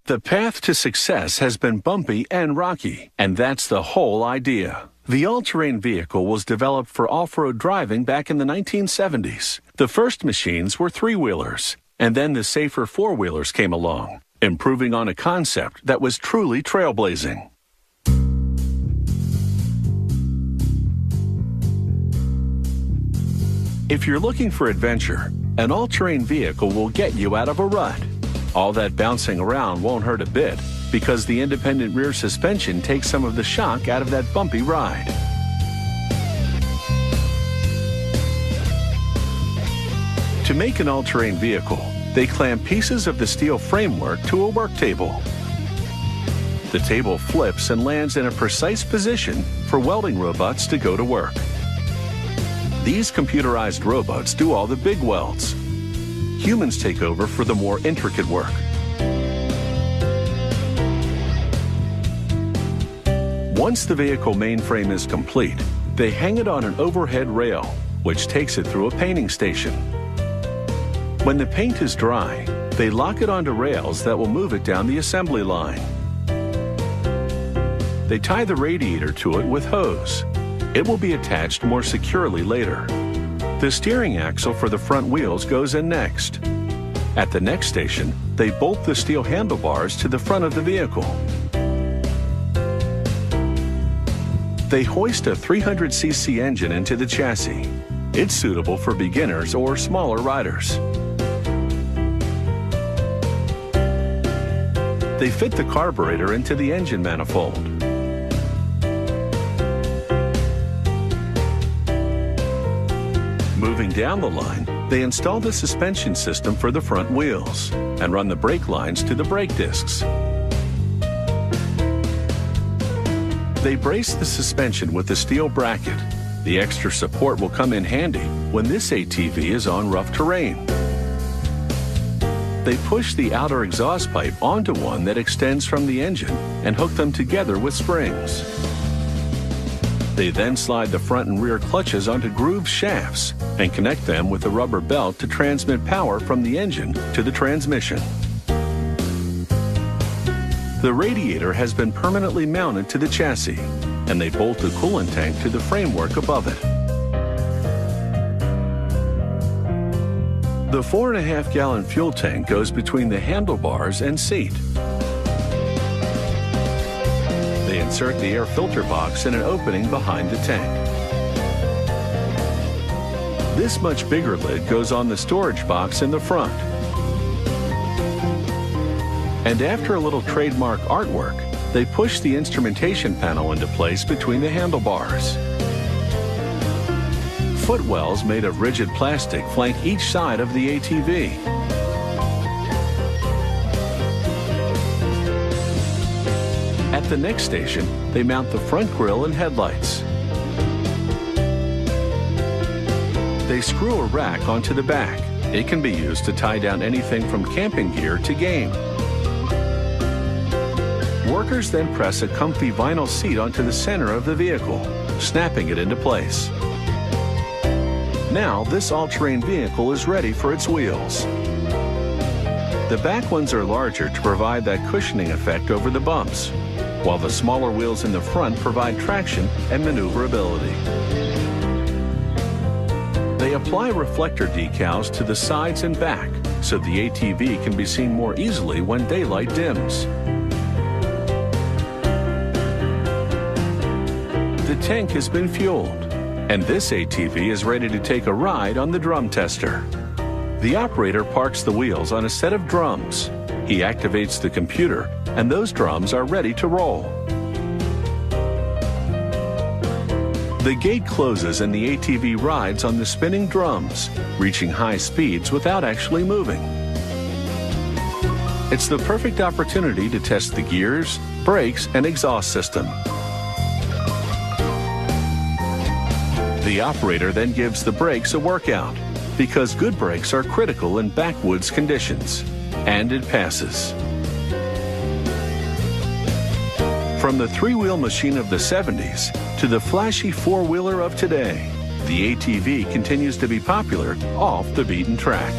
The path to success has been bumpy and rocky, and that's the whole idea. The all-terrain vehicle was developed for off-road driving back in the 1970s. The first machines were three-wheelers, and then the safer four-wheelers came along, improving on a concept that was truly trailblazing. If you're looking for adventure, an all-terrain vehicle will get you out of a rut. All that bouncing around won't hurt a bit because the independent rear suspension takes some of the shock out of that bumpy ride. To make an all-terrain vehicle, they clamp pieces of the steel framework to a work table. The table flips and lands in a precise position for welding robots to go to work. These computerized robots do all the big welds. Humans take over for the more intricate work. Once the vehicle mainframe is complete, they hang it on an overhead rail, which takes it through a painting station. When the paint is dry, they lock it onto rails that will move it down the assembly line. They tie the radiator to it with hose. It will be attached more securely later. The steering axle for the front wheels goes in next. At the next station, they bolt the steel handlebars to the front of the vehicle. They hoist a 300cc engine into the chassis. It's suitable for beginners or smaller riders. They fit the carburetor into the engine manifold. Moving down the line, they install the suspension system for the front wheels and run the brake lines to the brake discs. They brace the suspension with a steel bracket. The extra support will come in handy when this ATV is on rough terrain. They push the outer exhaust pipe onto one that extends from the engine and hook them together with springs. They then slide the front and rear clutches onto grooved shafts and connect them with a rubber belt to transmit power from the engine to the transmission. The radiator has been permanently mounted to the chassis, and they bolt the coolant tank to the framework above it. The 4.5-gallon fuel tank goes between the handlebars and seat. They insert the air filter box in an opening behind the tank. This much bigger lid goes on the storage box in the front. And after a little trademark artwork, they push the instrumentation panel into place between the handlebars. Footwells made of rigid plastic flank each side of the ATV. At the next station, they mount the front grille and headlights. They screw a rack onto the back. It can be used to tie down anything from camping gear to game. Workers then press a comfy vinyl seat onto the center of the vehicle, snapping it into place. Now, this all-terrain vehicle is ready for its wheels. The back ones are larger to provide that cushioning effect over the bumps, while the smaller wheels in the front provide traction and maneuverability. They apply reflector decals to the sides and back so the ATV can be seen more easily when daylight dims. The tank has been fueled, and this ATV is ready to take a ride on the drum tester. The operator parks the wheels on a set of drums. He activates the computer, and those drums are ready to roll. The gate closes and the ATV rides on the spinning drums, reaching high speeds without actually moving. It's the perfect opportunity to test the gears, brakes, and exhaust system. The operator then gives the brakes a workout, because good brakes are critical in backwoods conditions, and it passes. From the three-wheel machine of the 70s to the flashy four-wheeler of today, the ATV continues to be popular off the beaten track.